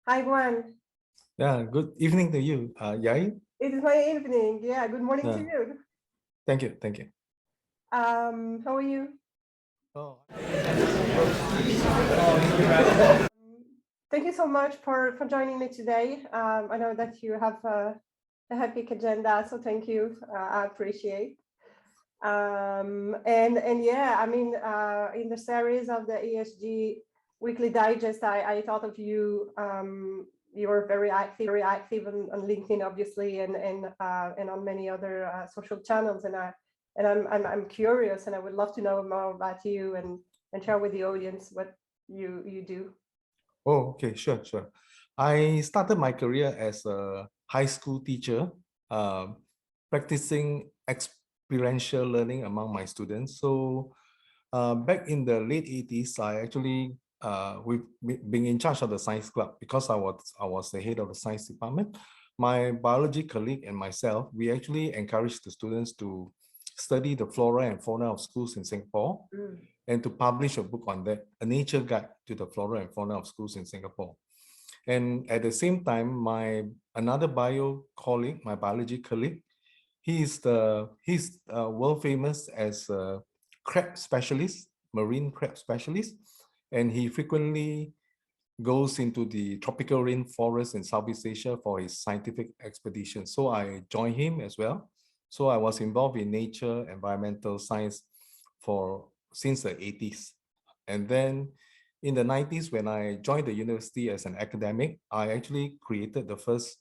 Hi, Guan. Yeah, good evening to you, Yai. It is my evening. Yeah, good morning to Yeah, you. thank you, thank you. How are you? Oh, Thank you so much for joining me today. I know that you have a hectic agenda, so thank you. I appreciate. And yeah, I mean, in the series of the ESG Weekly Digest, I thought of you. You're very active on LinkedIn, obviously, and on many other social channels. And I'm curious, and I would love to know more about you and share with the audience what you do. oh, okay, sure, sure. I started my career as a high school teacher, practicing experiential learning among my students. So back in the late 80s, I actually we've been in charge of the science club because I was the head of the science department. My biology colleague and myself, we actually encouraged the students to study the flora and fauna of schools in Singapore Mm. and to publish a book on that, a nature guide to the flora and fauna of schools in Singapore. And at the same time, my another bio colleague, my biology colleague, he's world famous as a crab specialist, marine crab specialist, and he frequently goes into the tropical rainforest in Southeast Asia for his scientific expedition. So I joined him as well. So I was involved in nature, environmental science for since the 80s. And then in the 90s, when I joined the university as an academic, I actually created the first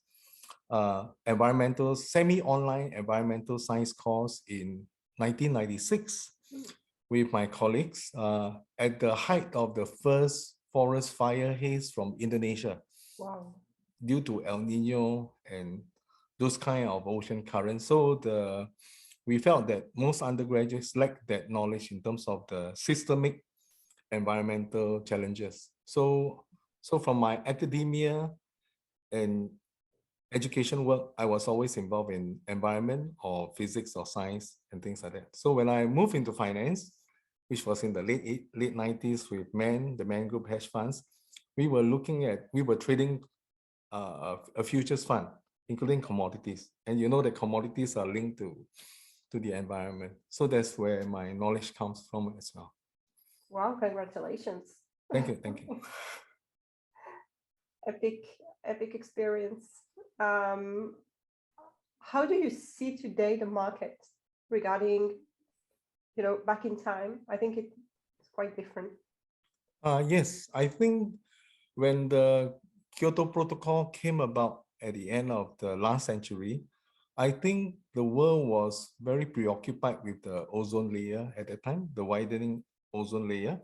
environmental, semi-online environmental science course in 1996 with my colleagues at the height of the first forest fire haze from Indonesia Wow. due to El Nino and those kind of ocean currents. So we felt that most undergraduates lack that knowledge in terms of the systemic environmental challenges. So from my academia and education work, I was always involved in environment or physics or science and things like that. So when I moved into finance, which was in the late 90s with the Man Group hedge funds, we were trading a futures fund, including commodities. And you know that commodities are linked to the environment. So that's where my knowledge comes from as well. Wow, congratulations. Thank you, thank you. Epic, epic experience. Um, how do you see today the market regarding, back in time? I think it's quite different. Yes, I think when the Kyoto Protocol came about at the end of the last century, I think the world was very preoccupied with the ozone layer at that time, the widening ozone layer.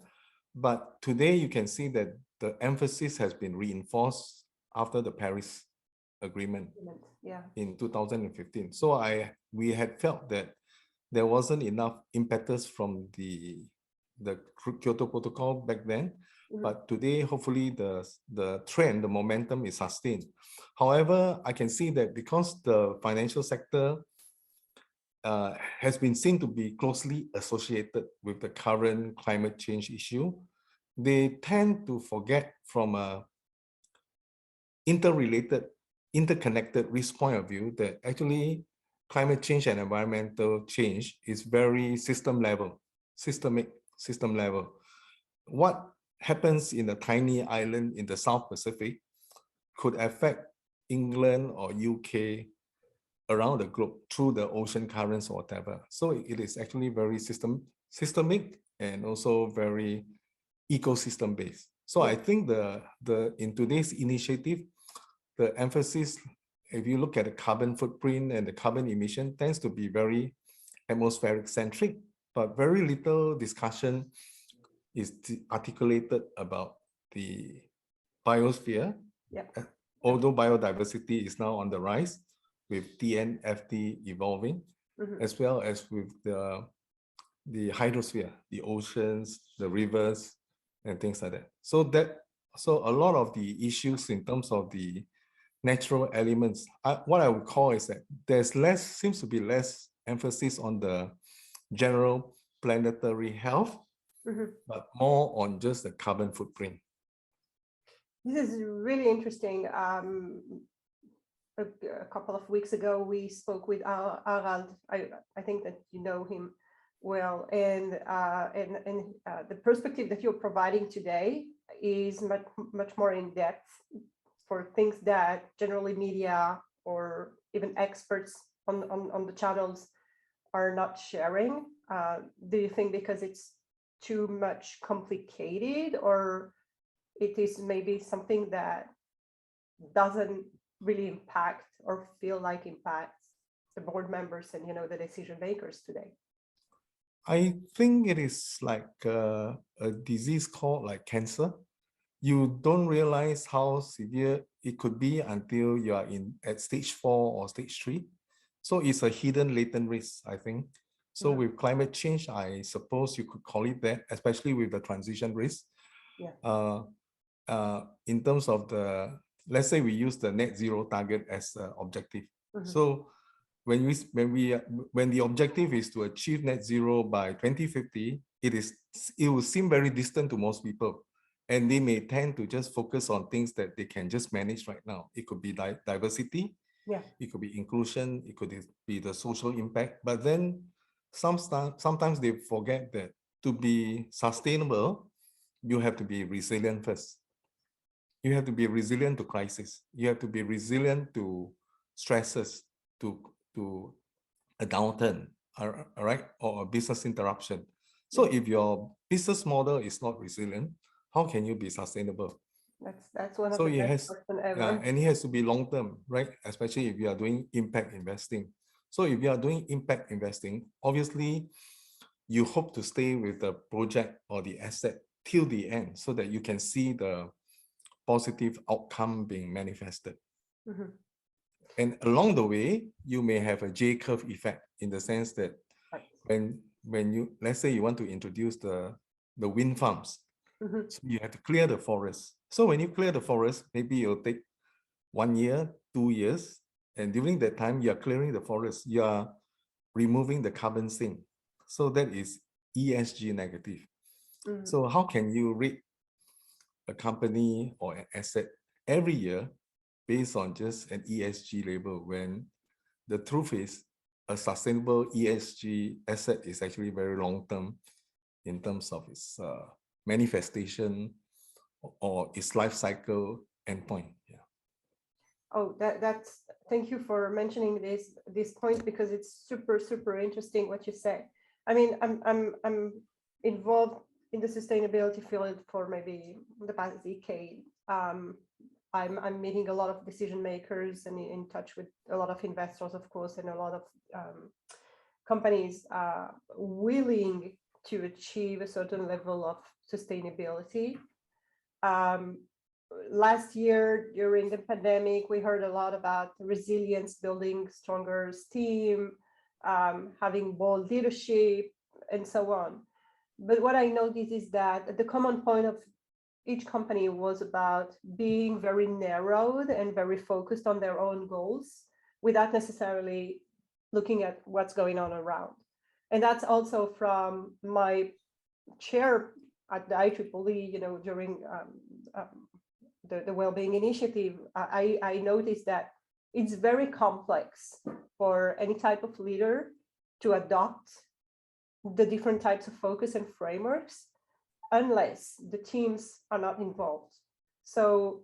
But today you can see that the emphasis has been reinforced after the Paris Agreement Yeah. in 2015. So we had felt that there wasn't enough impetus from the Kyoto Protocol back then. But today, hopefully, the trend, the momentum is sustained. However, I can see that because the financial sector has been seen to be closely associated with the current climate change issue, they tend to forget from a interconnected risk point of view that actually climate change and environmental change is very system level. What happens in a tiny island in the South Pacific could affect England or UK around the globe through the ocean currents or whatever. So it is actually very systemic and also very ecosystem based. So I think in today's initiative, the emphasis, if you look at the carbon footprint and the carbon emission, tends to be very atmospheric centric, but very little discussion is articulated about the biosphere. Yeah. Although biodiversity is now on the rise with TNFD evolving, as well as with the hydrosphere, the oceans, the rivers, and things like that. So a lot of the issues in terms of the natural elements, what I would call is that seems to be less emphasis on the general planetary health, but more on just the carbon footprint. This is really interesting. A couple of weeks ago, we spoke with Harald. I think that you know him well, and the perspective that you're providing today is much more in depth for things that generally media or even experts on the channels are not sharing. Do you think because it's too much complicated, or it is maybe something that doesn't really impact or feel like impacts the board members and the decision makers today? I think it is like a disease called like cancer. You don't realize how severe it could be until you are at stage 4 or stage 3. So it's a hidden latent risk, I think. So with climate change, I suppose you could call it that, especially with the transition risk. Yeah. In terms of let's say we use the net zero target as the objective. So when the objective is to achieve net zero by 2050, it will seem very distant to most people, and they may tend to just focus on things that they can just manage right now. It could be diversity, it could be inclusion, it could be the social impact. But then sometimes they forget that to be sustainable, you have to be resilient first. You have to be resilient to crisis. You have to be resilient to stresses, to a downturn, all right, or a business interruption. So if your business model is not resilient, how can you be sustainable? That's one of the best questions ever. And it has to be long term, right? Especially if you are doing impact investing. So if you are doing impact investing, obviously you hope to stay with the project or the asset till the end so that you can see the positive outcome being manifested. And along the way, you may have a J-curve effect in the sense that when you, let's say you want to introduce the wind farms, so you have to clear the forest. So when you clear the forest, maybe it'll take 1 year, 2 years. And during that time, you are clearing the forest, you are removing the carbon sink. So that is ESG negative. So how can you rate a company or an asset every year based on just an ESG label when the truth is a sustainable ESG asset is actually very long-term in terms of its manifestation or its life cycle endpoint. Yeah. Oh, that's thank you for mentioning this point, because it's super interesting what you say. I mean, I'm involved in the sustainability field for maybe the past decade. I'm meeting a lot of decision makers and in touch with a lot of investors, of course, and a lot of companies willing to achieve a certain level of sustainability. Last year, during the pandemic, we heard a lot about resilience, building stronger team, having bold leadership, and so on. But what I noticed is that the common point of each company was about being very narrowed and very focused on their own goals without necessarily looking at what's going on around. And that's also from my chair at the IEEE, during the Wellbeing Initiative. I noticed that it's very complex for any type of leader to adopt the different types of focus and frameworks unless the teams are not involved. So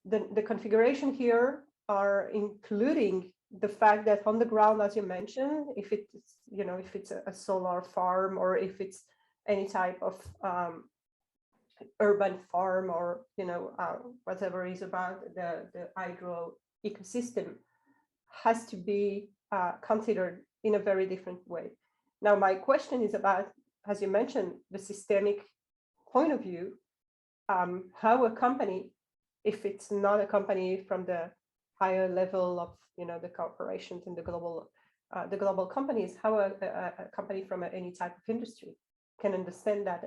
the configuration here are including the fact that on the ground, as you mentioned, if it's a solar farm or if it's any type of urban farm or whatever is about the hydro ecosystem, has to be considered in a very different way. Now, my question is about, as you mentioned, the systemic point of view, how a company, if it's not a company from the higher level of the corporations and the global companies, how a company from any type of industry can understand that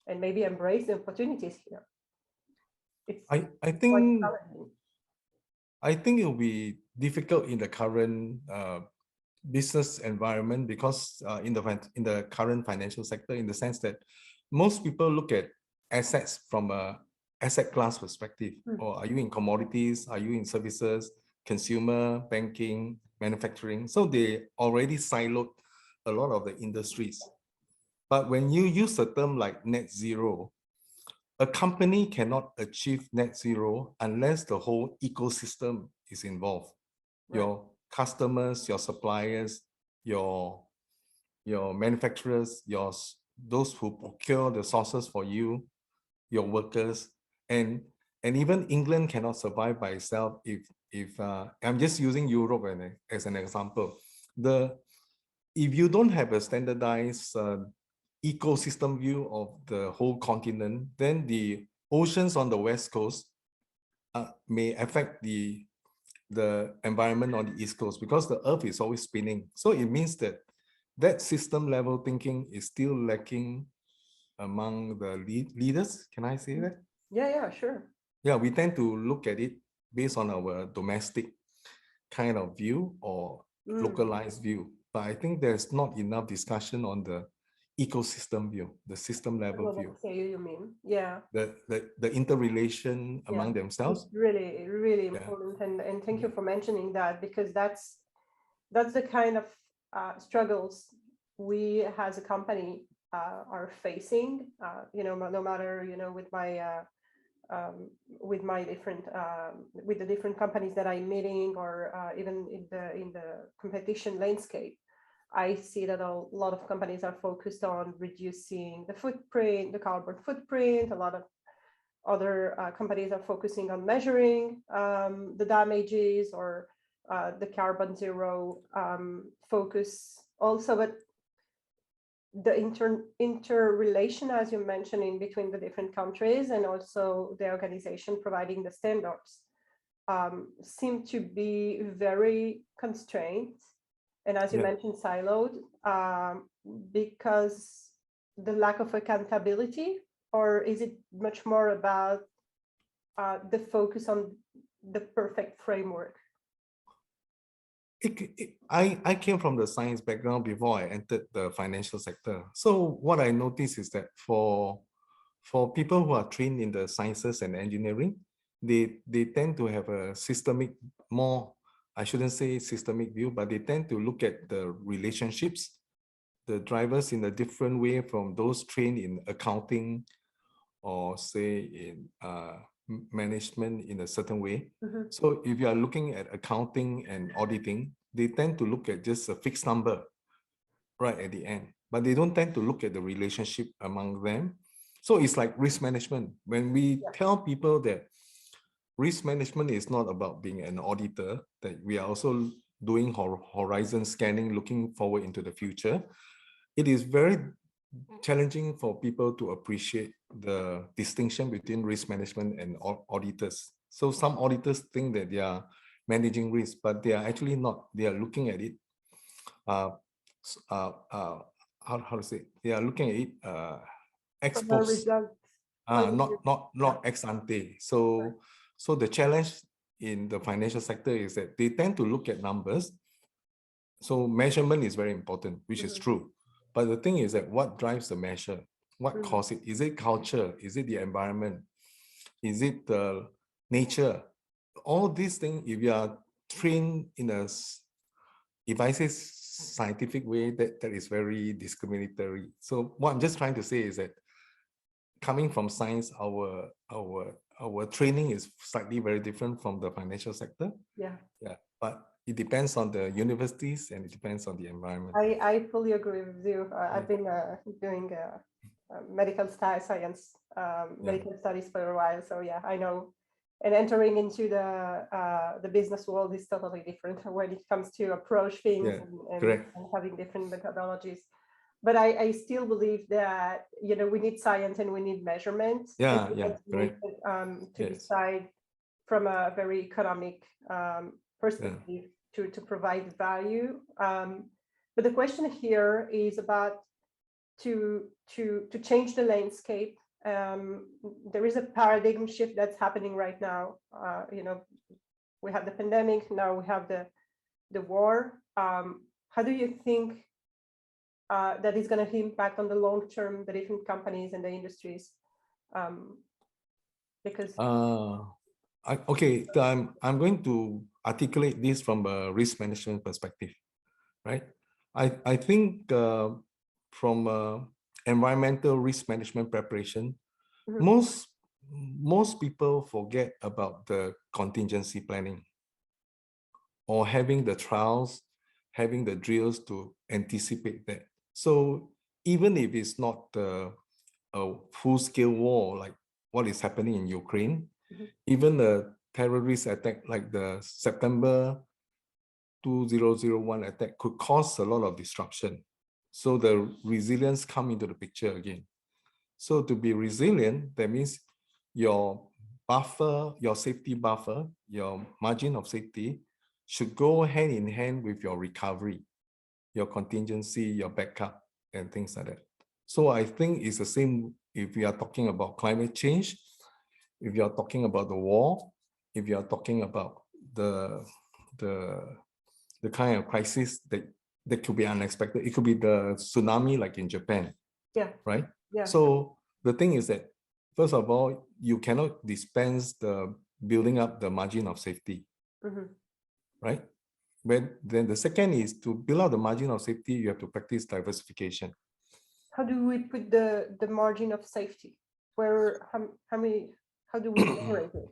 and maybe embrace the opportunities here. I think it will be difficult in the current business environment because in the current financial sector, in the sense that most people look at assets from a asset class perspective, or are you in commodities? Are you in services, consumer, banking, manufacturing? So they already siloed a lot of the industries. But when you use a term like net zero, a company cannot achieve net zero unless the whole ecosystem is involved. Right. Your customers, your suppliers, your manufacturers, those who procure the sources for you, your workers, and even England cannot survive by itself if I'm just using Europe as an example. If you don't have a standardized ecosystem view of the whole continent, then the oceans on the west coast may affect the environment on the east coast, because the earth is always spinning. So it means that system level thinking is still lacking among the leaders. Can I say that? Yeah, sure. Yeah, we tend to look at it based on our domestic kind of view or localized view. But I think there's not enough discussion on the ecosystem view, the system level view. You mean, yeah. The interrelation among themselves. It's really, really important. And thank you for mentioning that, because that's the kind of struggles we as a company are facing, no matter, with my different with the different companies that I'm meeting, or even in the competition landscape. I see that a lot of companies are focused on reducing the footprint, the carbon footprint. A lot of other companies are focusing on measuring the damages, or the carbon zero focus also. But the interrelation, as you mentioned, in between the different countries, and also the organization providing the standards, seem to be very constrained, and as you mentioned, siloed, because the lack of accountability, or is it much more about the focus on the perfect framework? I came from the science background before I entered the financial sector. So what I noticed is that for people who are trained in the sciences and engineering, they tend to have a systemic, more, I shouldn't say systemic view, but they tend to look at the relationships, the drivers in a different way from those trained in accounting, or say in management in a certain way. So if you are looking at accounting and auditing, they tend to look at just a fixed number right at the end, but they don't tend to look at the relationship among them. So it's like risk management. When we tell people that risk management is not about being an auditor, that we are also doing horizon scanning, looking forward into the future, it is very challenging for people to appreciate the distinction between risk management and auditors. So some auditors think that they are managing risk, but they are actually not. They are looking at it, how to say, they are looking at it ex post, not ex ante. So the challenge in the financial sector is that they tend to look at numbers. So measurement is very important, which is true. But the thing is that what drives the measure? What causes it? Is it culture? Is it the environment? Is it the nature? All these things, if you are trained in if I say scientific way, that is very discriminatory. So what I'm just trying to say is that coming from science, our training is slightly very different from the financial sector. Yeah. But it depends on the universities, and it depends on the environment. I fully agree with you. I've been doing medical science, medical studies for a while. So yeah, I know. And entering into the business world is totally different when it comes to approach things and having different methodologies. But I still believe that, we need science and we need measurement. To decide from a very economic perspective to provide value. But the question here is about to change the landscape. There is a paradigm shift that's happening right now. We have the pandemic, now we have the war. How do you think that is going to impact on the long term, the different companies and the industries? Because Okay, I'm going to articulate this from a risk management perspective, right? I think from environmental risk management preparation, Mhm. most people forget about the contingency planning or having the trials, having the drills to anticipate that. So even if it's not a full-scale war like what is happening in Ukraine, Mhm. even the terrorist attack like the September 2001 attack could cause a lot of disruption. So the resilience come into the picture again. So to be resilient, that means your buffer, your safety buffer, your margin of safety should go hand in hand with your recovery, your contingency, your backup, and things like that. So I think it's the same if we are talking about climate change, if you are talking about the war, if you are talking about the the kind of crisis that could be unexpected. It could be the tsunami like in Japan, Yeah, right? yeah. So the thing is that, first of all, you cannot dispense the building up the margin of safety, Mhm. right? But then the second is to build out the margin of safety, you have to practice diversification. How do we put the margin of safety? Where how many? How do we generate it?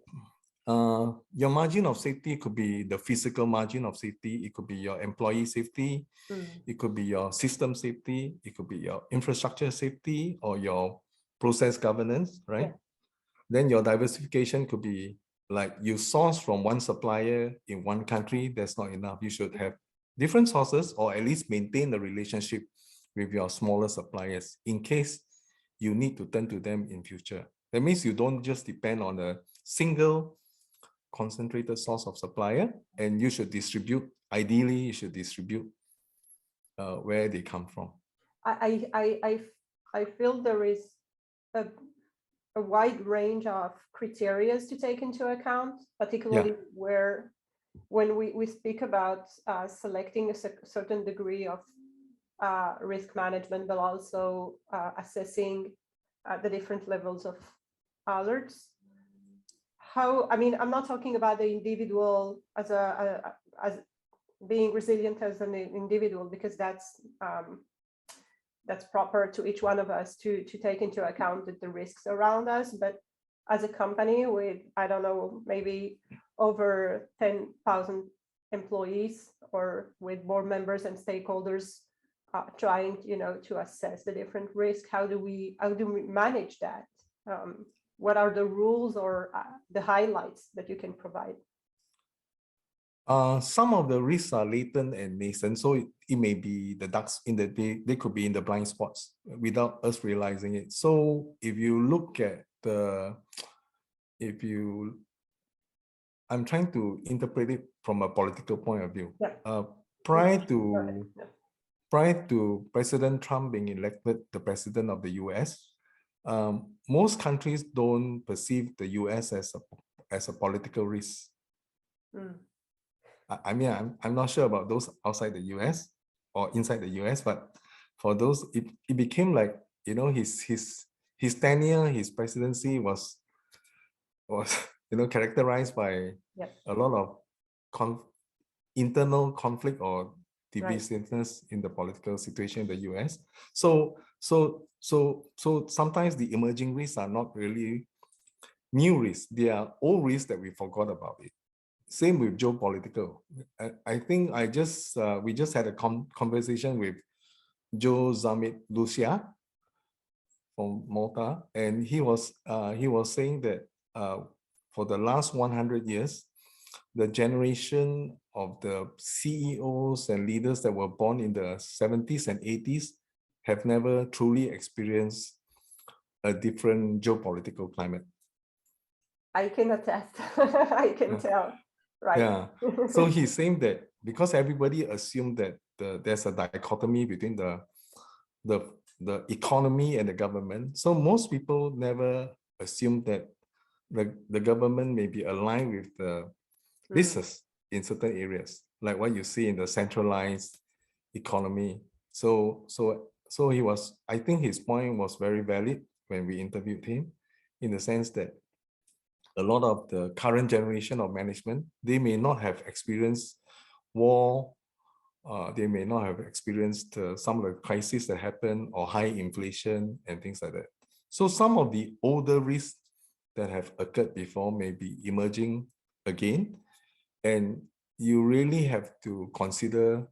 Your margin of safety could be the physical margin of safety. It could be your employee safety. Mm. It could be your system safety. It could be your infrastructure safety or your process governance, right? Yeah. Then your diversification could be like you source from one supplier in one country. That's not enough. You should have different sources or at least maintain the relationship with your smaller suppliers in case you need to turn to them in future. That means you don't just depend on a single concentrated source of supplier, and you should distribute, ideally you should distribute where they come from. I feel there is a, a wide range of criteria to take into account, particularly where when we speak about selecting a certain degree of risk management, but also assessing the different levels of alerts. How, I mean, I'm not talking about the individual as as being resilient as an individual, because that's proper to each one of us to take into account the risks around us. But as a company with, I don't know, maybe over 10,000 employees, or with board members and stakeholders trying, to assess the different risks, how do we manage that? What are the rules or the highlights that you can provide? Some of the risks are latent and nascent, so it may be the ducks in the they could be in the blind spots without us realizing it. So if you look at I'm trying to interpret it from a political point of view. Yeah. Prior Yeah. to President Trump being elected the president of the US, most countries don't perceive the US as a political risk. Mm. I mean, I'm not sure about those outside the US or inside the US, but for those, it became like, his tenure, his presidency was characterized by Yeah. a lot of internal conflict or Right. divisiveness in the political situation in the US. So sometimes the emerging risks are not really new risks. They are old risks that we forgot about it. Same with geopolitical. I think we just had a conversation with Joe Zamit Lucia from Malta, and he was saying that for the last 100 years, the generation of the CEOs and leaders that were born in the 70s and 80s have never truly experienced a different geopolitical climate. I can attest. I can tell. Right. Yeah. So he's saying that because everybody assumed that there's a dichotomy between the economy and the government. So most people never assume that the government may be aligned with the business in certain areas, like what you see in the centralized economy. So I think his point was very valid when we interviewed him, in the sense that a lot of the current generation of management, they may not have experienced war, they may not have experienced some of the crises that happen or high inflation and things like that. So some of the older risks that have occurred before may be emerging again. And you really have to consider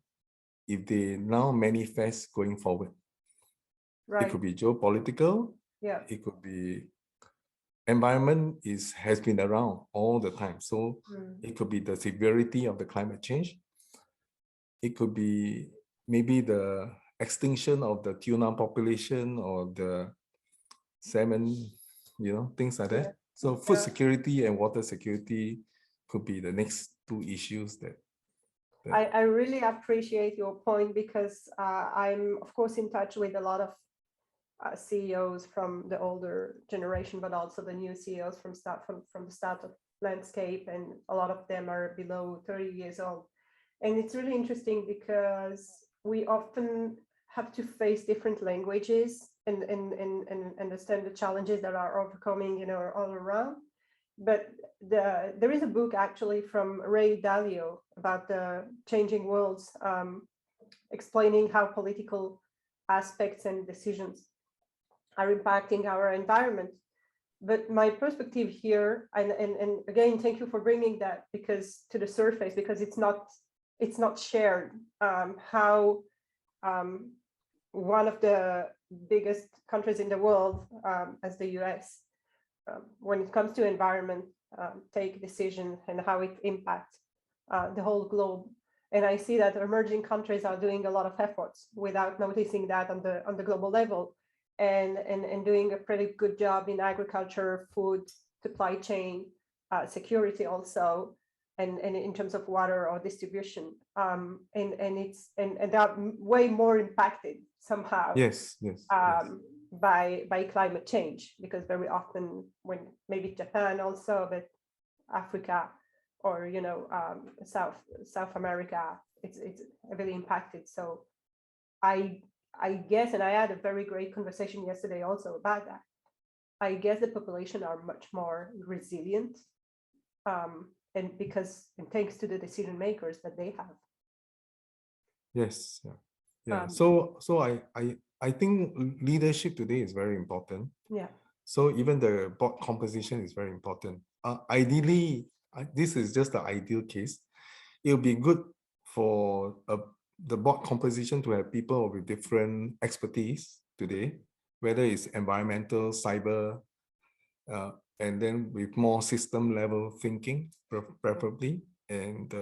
if they now manifest going forward. Right. It could be geopolitical. Yeah. It could be environment has been around all the time. So it could be the severity of the climate change. It could be maybe the extinction of the tuna population or the salmon, things like that. So food security and water security could be the next two issues that I really appreciate your point, because I'm of course in touch with a lot of CEOs from the older generation, but also the new CEOs from the startup landscape, and a lot of them are below 30 years old. And it's really interesting because we often have to face different languages and understand the challenges that are overcoming, all around. But there is a book actually from Ray Dalio about the changing worlds, explaining how political aspects and decisions are impacting our environment. But my perspective here, and again, thank you for bringing that to the surface, because it's not shared, how one of the biggest countries in the world, as the US, when it comes to environment, take decisions and how it impacts the whole globe. And I see that emerging countries are doing a lot of efforts without noticing that on the global level, and doing a pretty good job in agriculture, food, supply chain, security also, and in terms of water or distribution. And they are way more impacted somehow. Yes. By climate change, because very often, when maybe Japan also, but Africa or South America, it's heavily impacted. So I guess, and I had a very great conversation yesterday also about that, I guess the population are much more resilient, and thanks to the decision makers that they have. Yes. Yeah. So I think leadership today is very important. Yeah. So even the board composition is very important. Ideally, this is just the ideal case. It will be good for the board composition to have people with different expertise today, whether it's environmental, cyber, and then with more system level thinking, preferably, and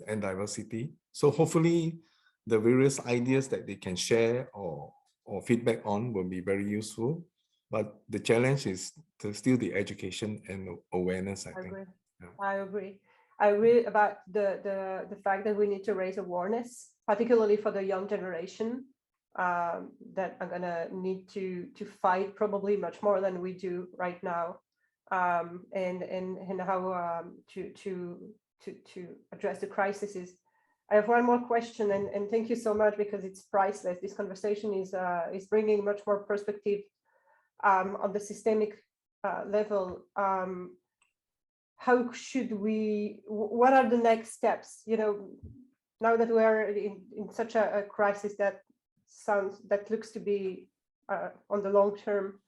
diversity. So hopefully the various ideas that they can share or feedback on will be very useful. But the challenge is still the education and awareness, I think. I agree. I agree about the fact that we need to raise awareness, particularly for the young generation, that are gonna need to fight probably much more than we do right now, and how to address the crises. I have one more question, and thank you so much, because it's priceless. This conversation is bringing much more perspective on the systemic level. How should what are the next steps? Now that we are in such a crisis that looks to be on the long term,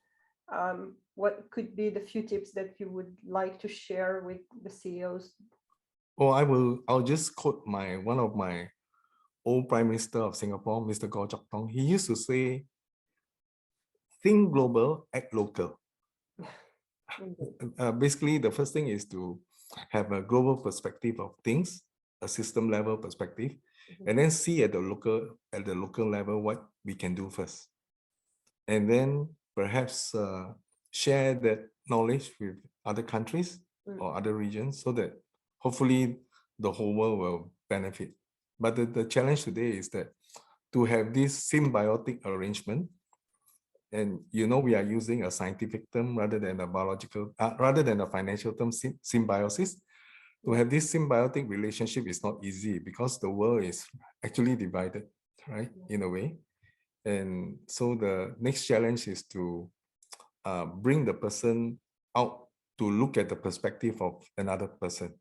what could be the few tips that you would like to share with the CEOs? I'll just quote one of my old Prime Minister of Singapore, Mr. Goh Chok Tong. He used to say, think global, act local. Basically, the first thing is to have a global perspective of things, a system level perspective, and then see at the local level what we can do first. And then perhaps share that knowledge with other countries or other regions, so that hopefully the whole world will benefit. But the challenge today is that to have this symbiotic arrangement, and we are using a scientific term rather than a biological, rather than a financial term, symbiosis. To have this symbiotic relationship is not easy, because the world is actually divided, right, in a way. And so the next challenge is to bring the person out to look at the perspective of another person.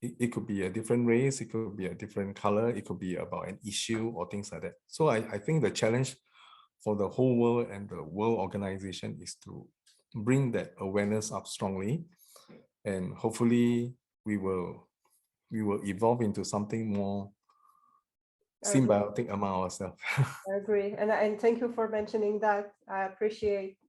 It could be a different race, it could be a different color, it could be about an issue or things like that. So I think the challenge for the whole world and the World Organization is to bring that awareness up strongly, and hopefully we will evolve into something more symbiotic among ourselves. I agree, and thank you for mentioning that. I appreciate